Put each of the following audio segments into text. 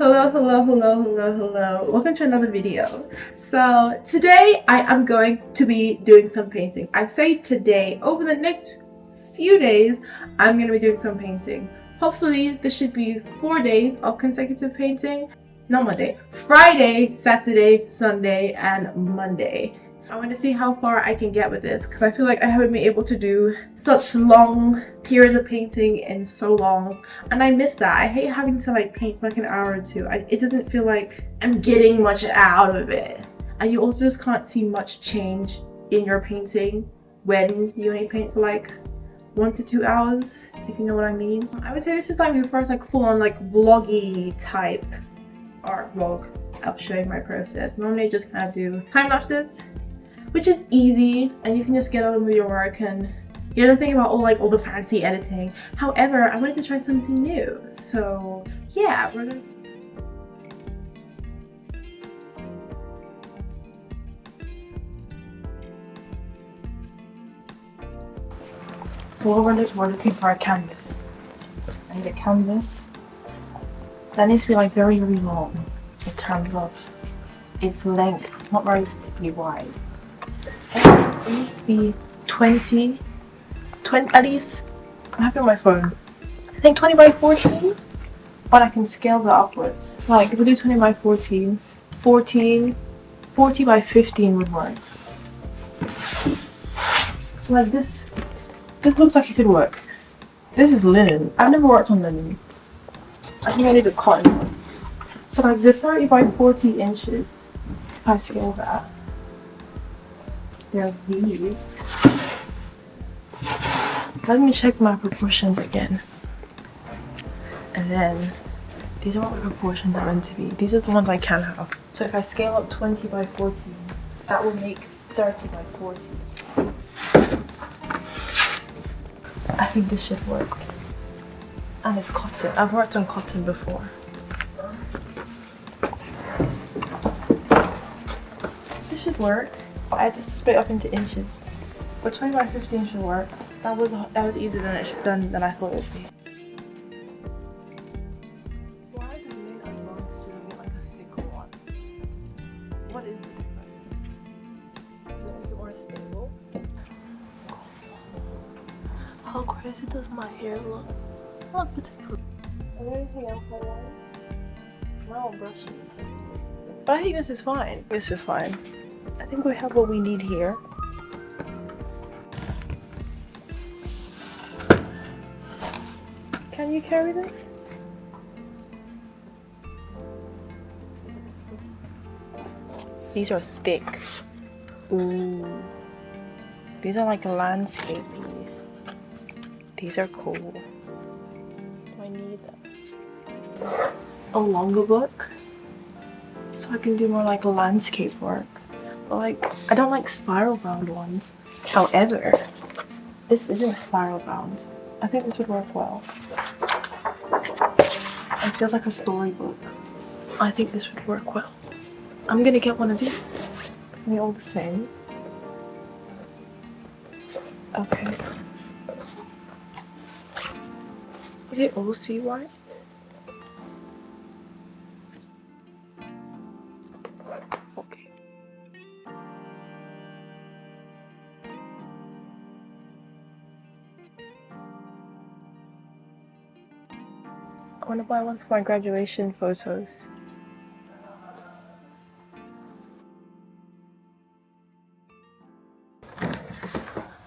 Hello. Welcome to another video. So today I am going to be doing some painting. I say today, over the next few days, I'm going to be doing some painting. Hopefully this should be 4 days of consecutive painting. Not Monday. Friday, Saturday, Sunday, and Monday. I want to see how far I can get with this because I feel like I haven't been able to do such long periods of painting in so long, and I miss that. I hate having to like paint for like an hour or two. It doesn't feel like I'm getting much out of it, and you also just can't see much change in your painting when you only paint for like 1 to 2 hours, if you know what I mean. I would say this is like my first like full-on like vloggy type art vlog of showing my process. Normally I just kind of do time lapses, which is easy and you can just get on with your work and you don't think about all the fancy editing. However, I wanted to try something new, so yeah, we're gonna. So what we're looking for a canvas. I need a canvas that needs to be like very long in terms of its length, not very particularly wide. And it needs to be 20 at least. I have it on my phone. I think 20 by 14, but I can scale that upwards. Like if we do 20 by 14, 40 by 15 would work. So like this looks like it could work. This is linen. I've never worked on linen. I think I need a cotton one. So like the 30 by 40 inches, if I scale that, there's these. Let me check my proportions again. And then these are what my proportions are meant to be. These are the ones I can have. So if I scale up 20 by 40, that will make 30 by 40. I think this should work. And it's cotton. I've worked on cotton before. This should work. I just split up into inches. But 20 by 15 should work. That was easier than I thought it would be. Why are the main advantages of like a thicker one? What is the difference? Does it make it more stable? How crazy does my hair look? Not particularly. Is there anything else I want? No brushes. But I think this is fine. This is fine. I think we have what we need here. Can you carry this? These are thick. Ooh. These are like landscapey. These are cool. Do I need them? A longer book? So I can do more like landscape work. But like, I don't like spiral bound ones. However, this isn't spiral bound. I think this would work well. It feels like a storybook. I think this would work well. I'm gonna get one of these. They're all the same. Okay. Did they all see white? Okay. I want to buy one for my graduation photos.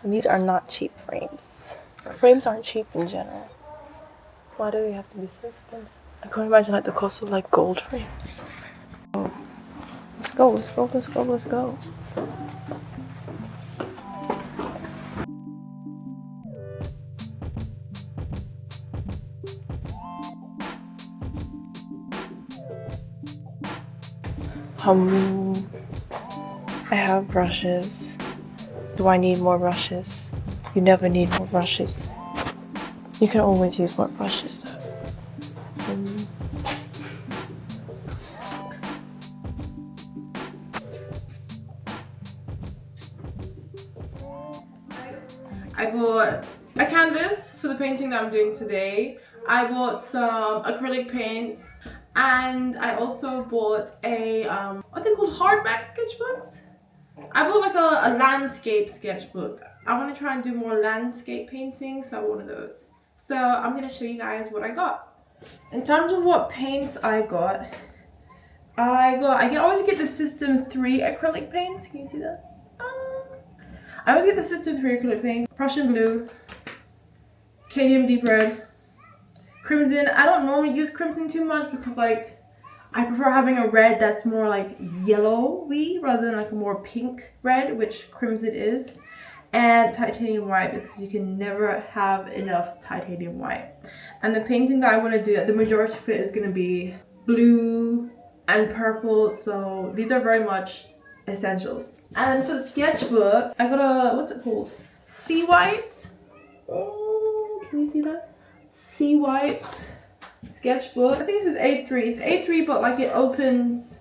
And these are not cheap frames. Frames aren't cheap in general. Why do they have to be so expensive? I can't imagine like the cost of like gold frames. Oh. Let's go. I have brushes. Do I need more brushes? You never need more brushes. You can always use more brushes though. I bought a canvas for the painting that I'm doing today. I bought some acrylic paints And I also bought a what they called, hardback sketchbooks. I bought like a landscape sketchbook. I want to try and do more landscape painting, so I want one of those. So I'm gonna show you guys what I got. In terms of what paints I can always get the System 3 acrylic paints. Can you see that? I always get the System 3 acrylic paints. Prussian blue, Cadmium deep red, crimson. I don't normally use crimson too much because like I prefer having a red that's more like yellowy rather than like a more pink red, which crimson is. And titanium white, because you can never have enough titanium white. And the painting that I want to do, the majority of it is going to be blue and purple, so these are very much essentials. And for the sketchbook, I got a, what's it called? Sea White. Oh, can you see that? Sea White sketchbook. I think this is A3. It's A3, but like it opens,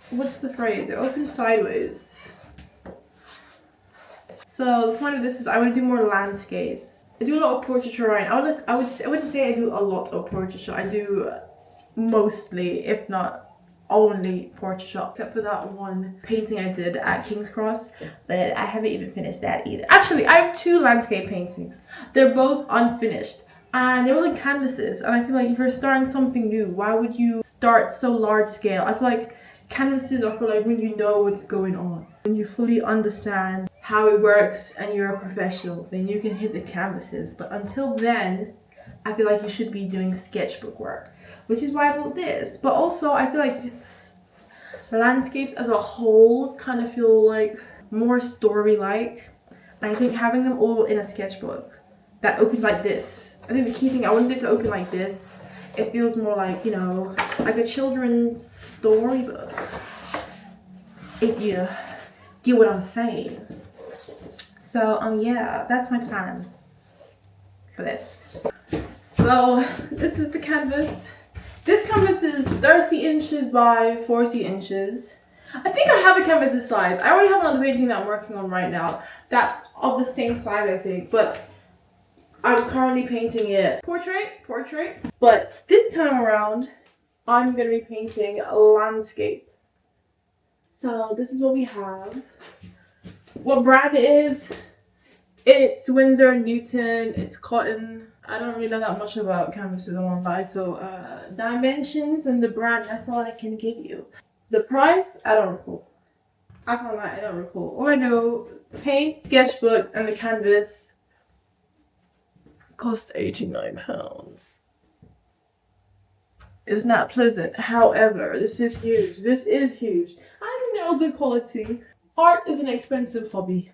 what's the phrase? It opens sideways. So the point of this is I want to do more landscapes. I do a lot of portraiture right now. I wouldn't say I do a lot of portraiture. I do mostly, if not only, portraiture, except for that one painting I did at King's Cross, but I haven't even finished that either. Actually, I have 2 landscape paintings. They're both unfinished and they're both canvases, and I feel like if you're starting something new, why would you start so large scale? I feel like canvases are for like when you know what's going on, when you fully understand how it works and you're a professional, then you can hit the canvases. But until then, I feel like you should be doing sketchbook work, which is why I bought this. But also I feel like landscapes as a whole kind of feel like more story-like. And I think having them all in a sketchbook that opens like this, I think the key thing, I wanted it to open like this. It feels more like, you know, like a children's storybook, if you get what I'm saying. So yeah, that's my plan for this. So this is the canvas. This canvas is 30 inches by 40 inches. I think I have a canvas this size. I already have another painting that I'm working on right now that's of the same size, I think, but I'm currently painting it portrait. But this time around, I'm gonna be painting a landscape. So this is what we have. What brand it is, it's Winsor & Newton, it's cotton. I don't really know that much about canvases, I won't lie. So dimensions and the brand, that's all I can give you. The price, I don't recall. I can't lie, I don't recall. All I know, paint, sketchbook, and the canvas cost £89. It's not pleasant. However, this is huge. This is huge. I think they're all good quality. Art is an expensive hobby.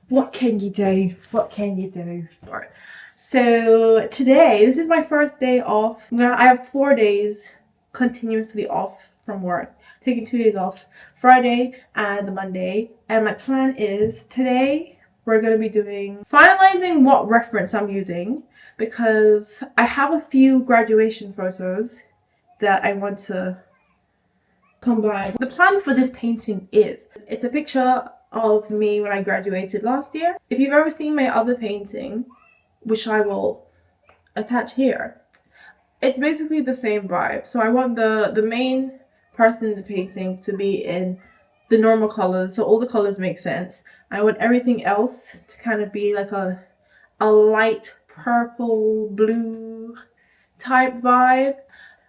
What can you do? What can you do? Alright. So today, this is my first day off. Now I have 4 days continuously off from work. Taking 2 days off. Friday and the Monday. And my plan is today we're going to be finalizing what reference I'm using, because I have a few graduation photos that I want to combine. The plan for this painting is, it's a picture of me when I graduated last year. If you've ever seen my other painting, which I will attach here, it's basically the same vibe. So I want the main person in the painting to be in the normal colors, so all the colors make sense. I want everything else to kind of be like a light purple blue type vibe.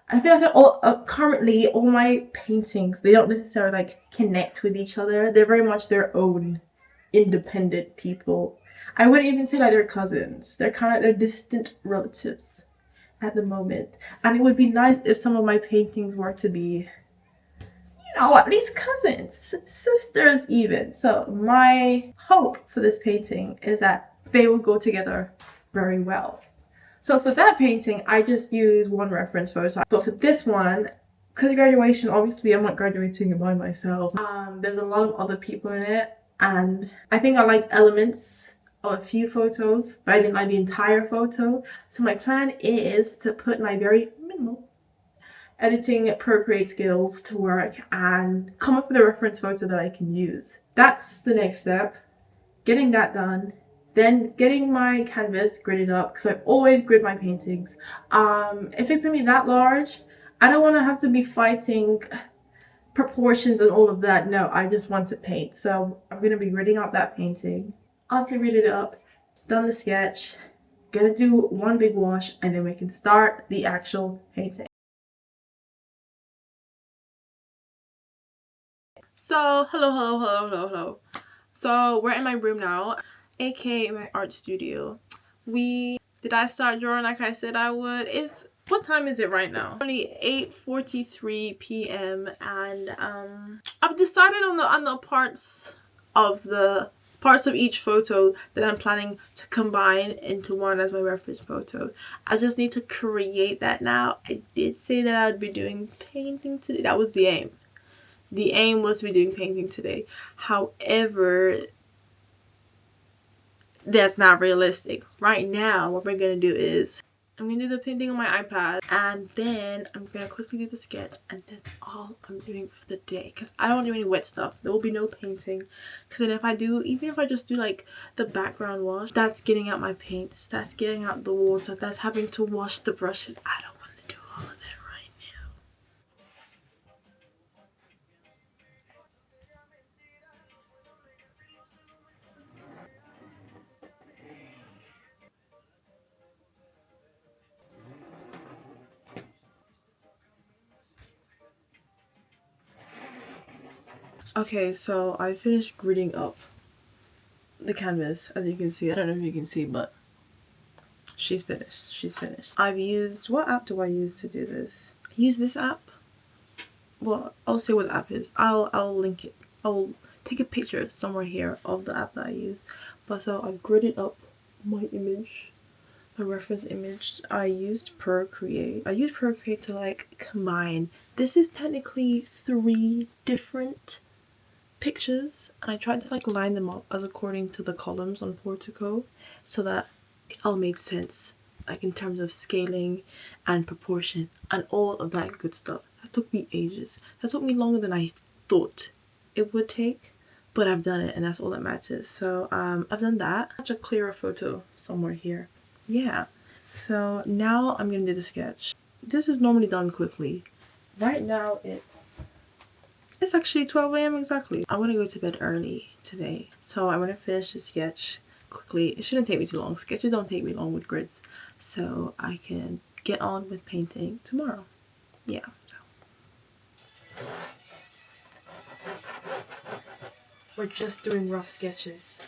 I feel like currently all my paintings, they don't necessarily like connect with each other. They're very much their own independent people. I wouldn't even say like they're cousins. They're distant relatives at the moment. And it would be nice if some of my paintings were to be, you know, at least cousins, sisters even. So my hope for this painting is that they will go together very well. So for that painting, I just use one reference photo. But for this one, because graduation, obviously I'm not graduating by myself. There's a lot of other people in it, and I think I like elements of a few photos, but I didn't like the entire photo. So my plan is to put my very minimal editing Procreate skills to work and come up with a reference photo that I can use. That's the next step, getting that done. Then getting my canvas gridded up, because I always grid my paintings. If it's gonna be that large, I don't want to have to be fighting proportions and all of that. No, I just want to paint. So I'm going to be reading out that painting. After read it up, done the sketch, gonna do one big wash, and then we can start the actual painting. So hello. So we're in my room now, aka my art studio. Did I start drawing like I said I would? What time is it right now? Only 8:43 p.m. and I've decided on the parts of each photo that I'm planning to combine into one as my reference photo. I just need to create that now. I did say that I'd be doing painting today. That was the aim. The aim was to be doing painting today. However, that's not realistic. Right now, what we're gonna do is I'm gonna do the painting on my iPad, and then I'm gonna quickly do the sketch, and that's all I'm doing for the day. Because I don't do any wet stuff. There will be no painting. Because then even if I just do like the background wash, that's getting out my paints. That's getting out the water. That's having to wash the brushes. I don't want to do all of that right now. Okay, so I finished gridding up the canvas, as you can see. I don't know if you can see, but she's finished. I've used, what app do I use to do this? I use this app. Well, I'll say what the app is. I'll link it. I'll take a picture somewhere here of the app that I use. But so I gridded up my image, my reference image. I used Procreate. I used Procreate to like combine. This is technically 3 different pictures, and I tried to like line them up as according to the columns on Portico so that it all made sense, like in terms of scaling and proportion and all of that good stuff. That took me ages. That took me longer than I thought it would take, but I've done it, and that's all that matters. So I've done that. Such a clearer photo somewhere here. Yeah, so now I'm gonna do the sketch. This is normally done quickly. Right now it's actually 12 a.m. exactly. I want to go to bed early today, so I want to finish the sketch quickly. It shouldn't take me too long. Sketches don't take me long with grids, so I can get on with painting tomorrow. Yeah. We're just doing rough sketches.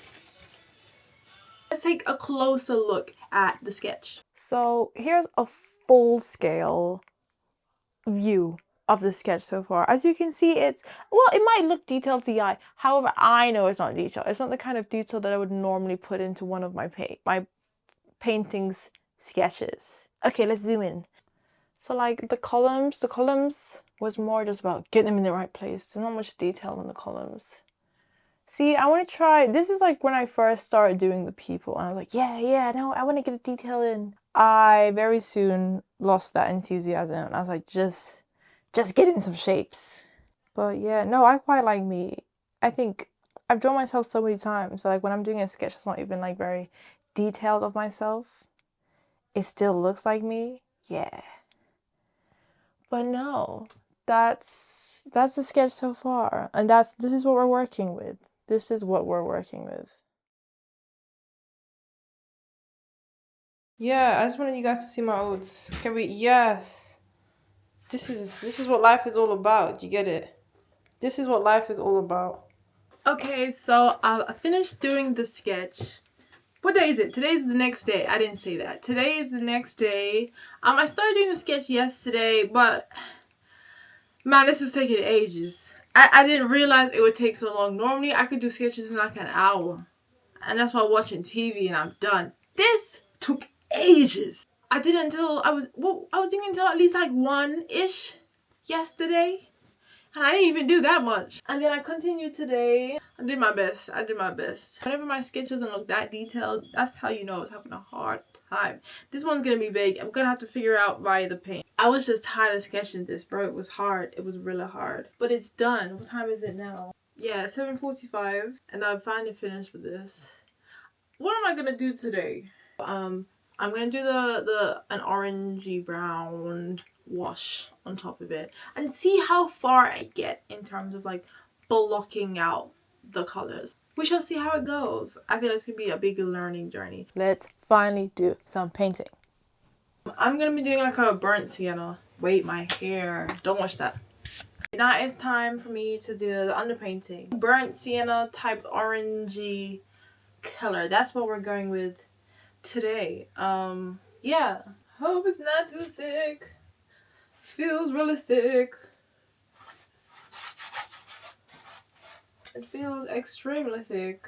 Let's take a closer look at the sketch. So here's a full scale view of the sketch so far. As you can see, it might look detailed to the eye. However, I know it's not detailed. It's not the kind of detail that I would normally put into one of my paintings sketches. Okay, let's zoom in. So like the columns was more just about getting them in the right place. There's not much detail in the columns. See, I want to try, this is like when I first started doing the people, and I was like, yeah, no, I want to get the detail in. I very soon lost that enthusiasm, and I was like, just get in some shapes. But yeah, no, I quite like me. I think I've drawn myself so many times, so like when I'm doing a sketch that's not even like very detailed of myself, it still looks like me. Yeah. But no, that's the sketch so far, and this is what we're working with. This is what we're working with. Yeah, I just wanted you guys to see my oats. Can we? Yes. This is what life is all about. You get it? This is what life is all about. Okay, so I finished doing the sketch. What day is it? Today's the next day. I didn't say that. Today is the next day. I started doing the sketch yesterday, but man, this is taking ages. I didn't realize it would take so long. Normally, I could do sketches in like an hour. And that's while watching TV and I'm done. This took ages. I did it until I was doing it until at least like 1-ish yesterday. And I didn't even do that much. And then I continued today. I did my best. Whenever my sketch doesn't look that detailed, that's how you know it's having a hard time. This one's gonna be big. I'm gonna have to figure out via the paint. I was just tired of sketching this, bro. It was hard. It was really hard. But it's done. What time is it now? Yeah, 7:45. And I'm finally finished with this. What am I gonna do today? I'm gonna do an orangey brown wash on top of it and see how far I get in terms of like blocking out the colors. We shall see how it goes. I feel it's gonna be a big learning journey. Let's finally do some painting. I'm gonna be doing like a burnt sienna. Wait, my hair. Don't watch that. Now it's time for me to do the underpainting. Burnt sienna type orangey color. That's what we're going with today. Yeah. Hope it's not too thick. This feels really thick. It feels extremely thick.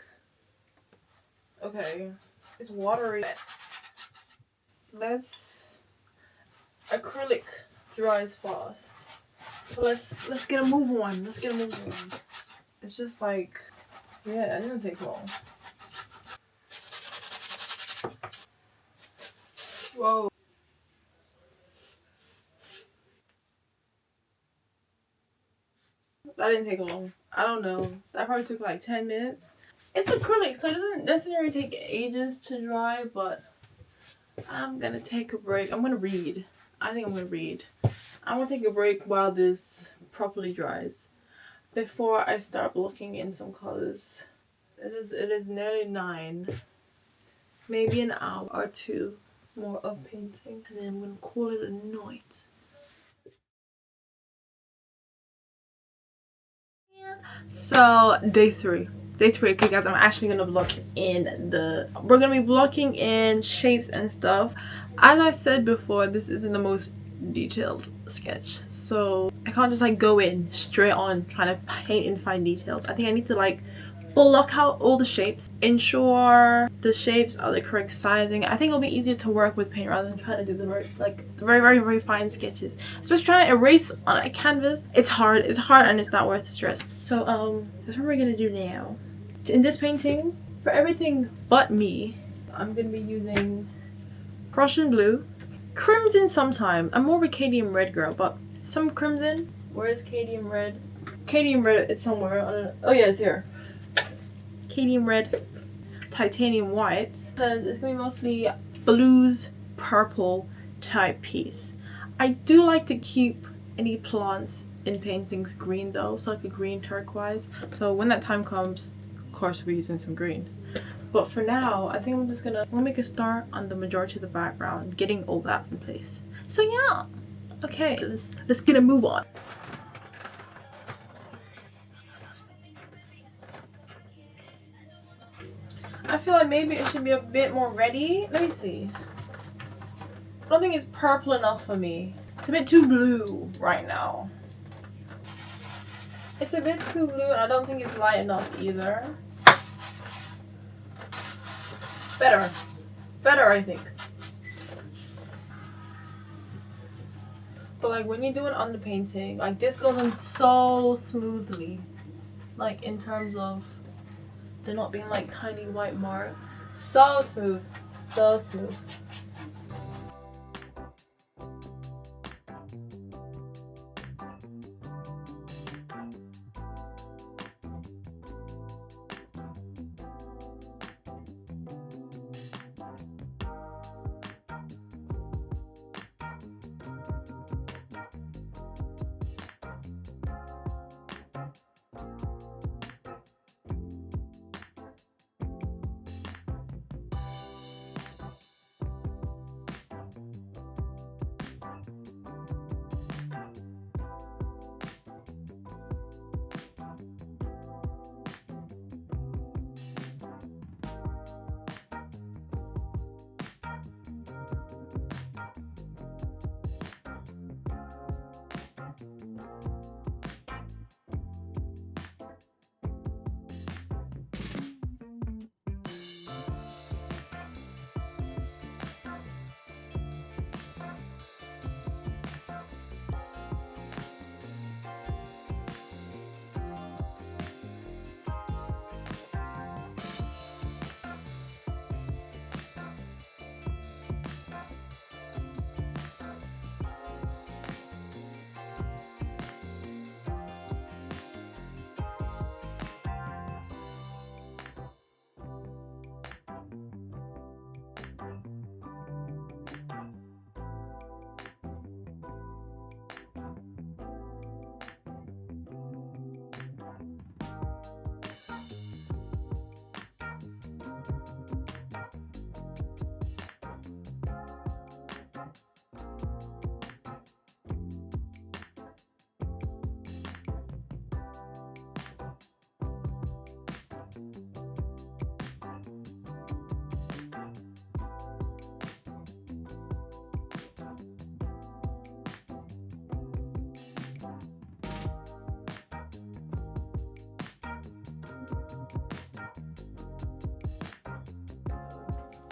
Okay. It's watery. Acrylic dries fast. So let's get a move on. Let's get a move on. It's just like, yeah, it doesn't take long. Whoa. That didn't take long. I don't know. That probably took like 10 minutes. It's acrylic, so it doesn't necessarily take ages to dry, but I'm gonna take a break. I'm gonna read. I think I'm gonna read. I want to take a break while this properly dries before I start blocking in some colors. It is nearly 9. Maybe an hour or 2 more of painting, and then I'm gonna call it a night. So day 3. Okay guys, I'm actually gonna block in we're gonna be blocking in shapes and stuff. As I said before, this isn't the most detailed sketch, so I can't just like go in straight on trying to paint and find details. I think I need to like block out all the shapes, ensure the shapes are the correct sizing. I think it'll be easier to work with paint rather than trying to do the very fine sketches, especially trying to erase on a canvas. It's hard and it's not worth the stress. So that's what we're gonna do now. In this painting, for everything but me, I'm gonna be using Prussian blue, crimson sometime. I'm more of a cadmium red girl, but some crimson. Where is cadmium red? Cadmium red, it's somewhere. I don't know. Oh yeah, it's here. Cadmium red, titanium white, because it's gonna be mostly blues, purple type piece. I do like to keep any plants in paintings green though, so like a green turquoise. So when that time comes, of course we're using some green. But for now, I think I'm just gonna make a start on the majority of the background, getting all that in place. So yeah, okay, let's get a move on. I feel like maybe it should be a bit more ready. Let me see. I don't think it's purple enough for me. It's a bit too blue right now. It's a bit too blue and I don't think it's light enough either. Better I think. But like when you do an underpainting, like this goes on so smoothly. Like in terms of there not being like tiny white marks. So smooth. So smooth.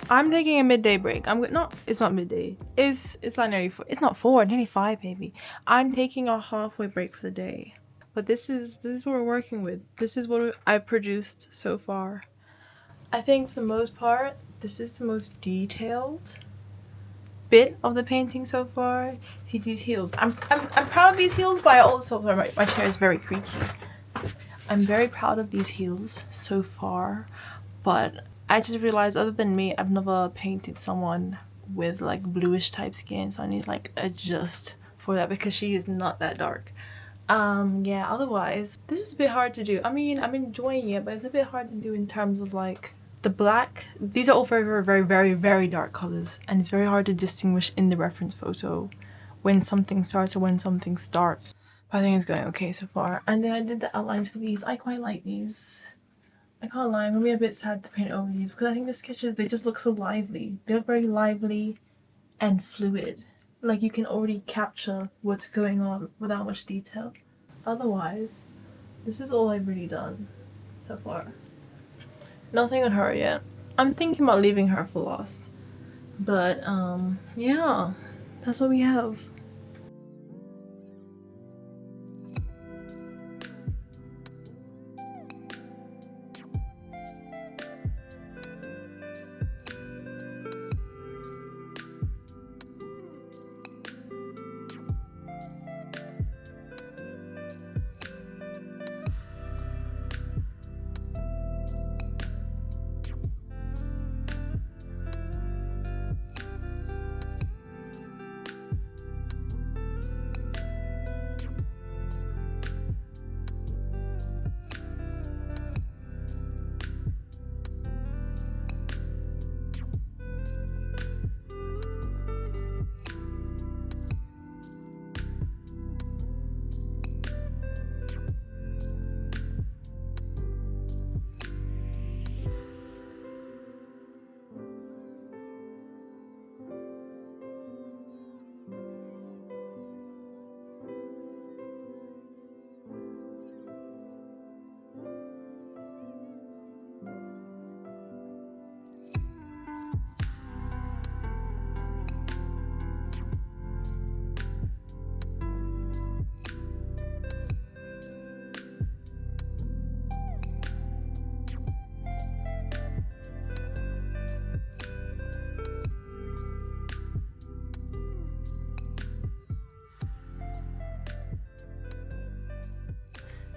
I'm taking a midday break. It's not midday. It's like nearly 4. It's not 4, nearly 5, baby. I'm taking a halfway break for the day. But this is what we're working with. This is what I've produced so far. I think for the most part, this is the most detailed bit of the painting so far. See these heels. I'm proud of these heels, but I also my chair is very creaky. I'm very proud of these heels so far, but I just realized other than me, I've never painted someone with like bluish type skin, so I need like adjust for that because she is not that dark. Yeah, otherwise this is a bit hard to do. I mean, I'm enjoying it, but it's a bit hard to do in terms of like the black. These are all very dark colors, and it's very hard to distinguish in the reference photo when something starts or when something starts. But I think it's going okay so far. And then I did the outlines for these. I quite like these. I can't lie, I'm gonna be a bit sad to paint over these because I think the sketches, they just look so lively. They're very lively and fluid. Like you can already capture what's going on without much detail. Otherwise, this is all I've really done so far. Nothing on her yet. I'm thinking about leaving her for last. But yeah, that's what we have.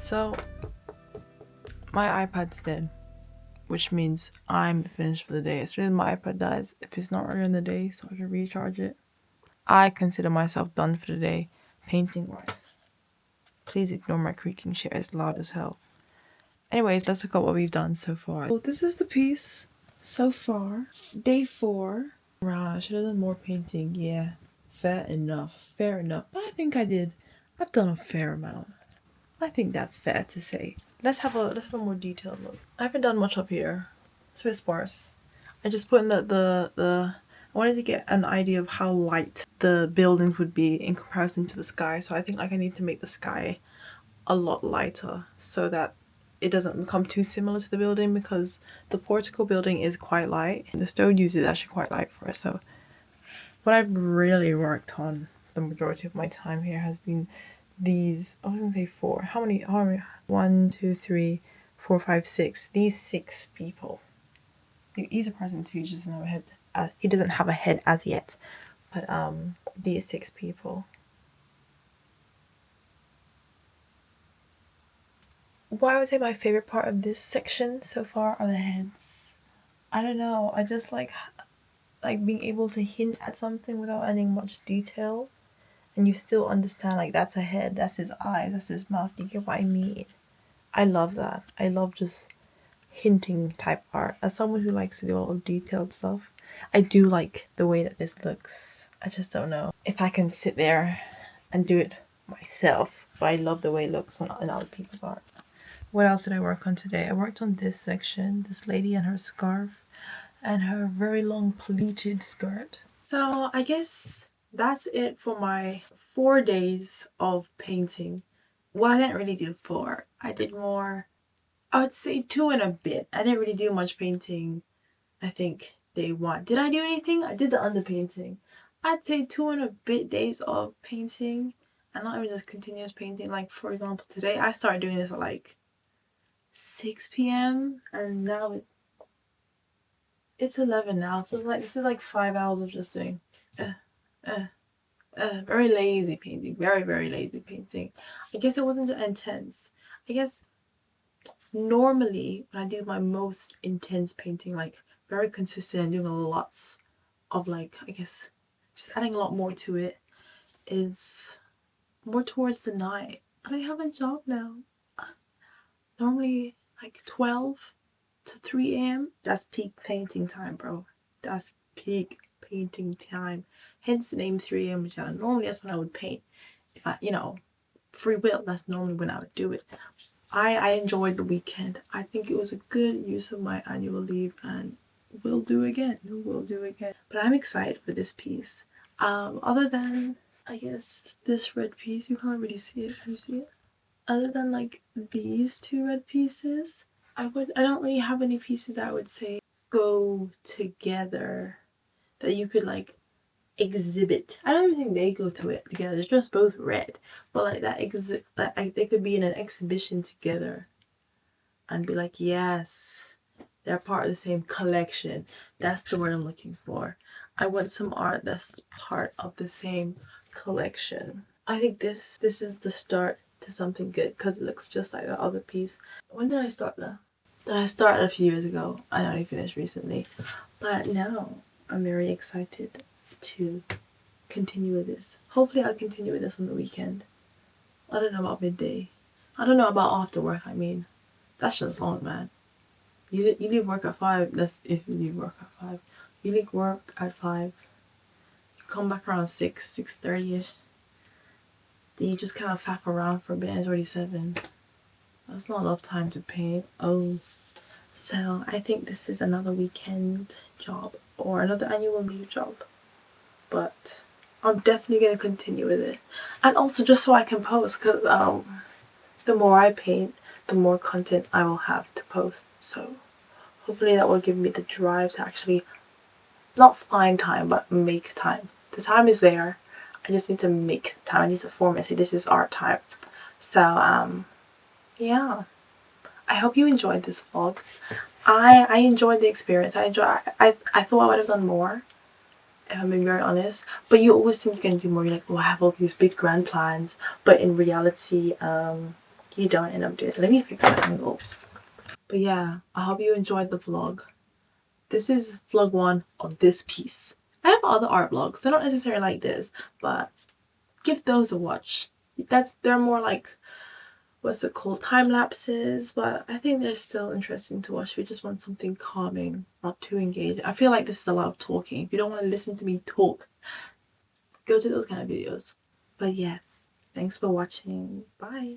So, my iPad's dead, which means I'm finished for the day. As soon as my iPad dies, if it's not early in the day so I can recharge it, I consider myself done for the day, painting-wise. Please ignore my creaking chair, it's loud as hell. Anyways, let's look at what we've done so far. Well, this is the piece so far. Day 4. Wow, I should have done more painting, yeah. Fair enough. But I think I've done a fair amount. I think that's fair to say. Let's have a more detailed look. I haven't done much up here. It's a bit sparse. I just put in I wanted to get an idea of how light the buildings would be in comparison to the sky. So I think like I need to make the sky a lot lighter so that it doesn't become too similar to the building, because the portico building is quite light. The stone use is actually quite light for it. So what I've really worked on the majority of my time here has been these, I was gonna say 4. How many? 1, 2, 3, 4, 5, 6. These 6 people. He's a person too, he just doesn't have a head. He doesn't have a head as yet. But these 6 people. What I would say my favorite part of this section so far are the heads. I don't know, I just like being able to hint at something without adding much detail. And you still understand, like, that's a head, that's his eyes, that's his mouth. Do you get what I mean? I love that. I love just hinting type art. As someone who likes to do a lot of detailed stuff, I do like the way that this looks. I just don't know if I can sit there and do it myself, but I love the way it looks in other people's art. What else did I work on today? I worked on this section, this lady and her scarf and her very long pleated skirt. So I guess that's it for my 4 days of painting. Well, I didn't really do 4. I did more, I would say 2 and a bit. I didn't really do much painting, I think, day one. Did I do anything? I did the underpainting. I'd say 200 a bit days of painting, and not even just continuous painting. Like, for example, today I started doing this at like 6 p.m. and now it's 11 now. So like this is like 5 hours of just doing uh, uh, very lazy painting. Very, very lazy painting. I guess it wasn't intense. I guess normally when I do my most intense painting, like very consistent and doing lots of like, I guess just adding a lot more to it, is more towards the night. But I have a job now. Normally like 12 to 3 a.m. That's peak painting time, bro. That's peak painting time. Hence the name 3 a.m. channel. Normally that's when I would paint. If I, free will, that's normally when I would do it. I enjoyed the weekend. I think it was a good use of my annual leave, and we'll do again. We'll do again. But I'm excited for this piece. Other than, I guess, this red piece, you can't really see it. Can you see it? Other than like these two red pieces, I don't really have any pieces that I would say go together that you could like exhibit. I don't even think they go to it together. It's just both red, but like they could be in an exhibition together and be like, yes, they're part of the same collection. That's the word I'm looking for. I want some art that's part of the same collection. I think this is the start to something good because it looks just like the other piece. When did I start that? Did I start a few years ago? I only finished recently, but now I'm very excited to continue with this. Hopefully I'll continue with this on the weekend. I don't know about midday. I don't know about after work. I mean, that's just long, man. You leave work at 5. That's if you leave work at 5. You leave work at 5. You come back around 6:30ish. Then you just kind of faff around for a bit. It's already 7. That's not enough time to paint. Oh. So I think this is another weekend job or another annual leave job. But I'm definitely going to continue with it. And also just so I can post, because the more I paint, the more content I will have to post. So hopefully that will give me the drive to actually not find time, but make time. The time is there. I just need to make time. I need to form it. Say this is art time. So yeah. I hope you enjoyed this vlog. I enjoyed the experience. I thought I would have done more, if I'm being very honest. But you always think you can do more. You're like, oh, I have all these big grand plans. But in reality, you don't end up doing it. Let me fix that angle. But yeah, I hope you enjoyed the vlog. This is vlog 1 of this piece. I have other art vlogs. They're not necessarily like this, but give those a watch. They're more like, what's it called, time lapses, but I think they're still interesting to watch if you just want something calming, not too engaged. I feel like this is a lot of talking. If you don't want to listen to me talk, go to those kind of videos. But yes, thanks for watching. Bye.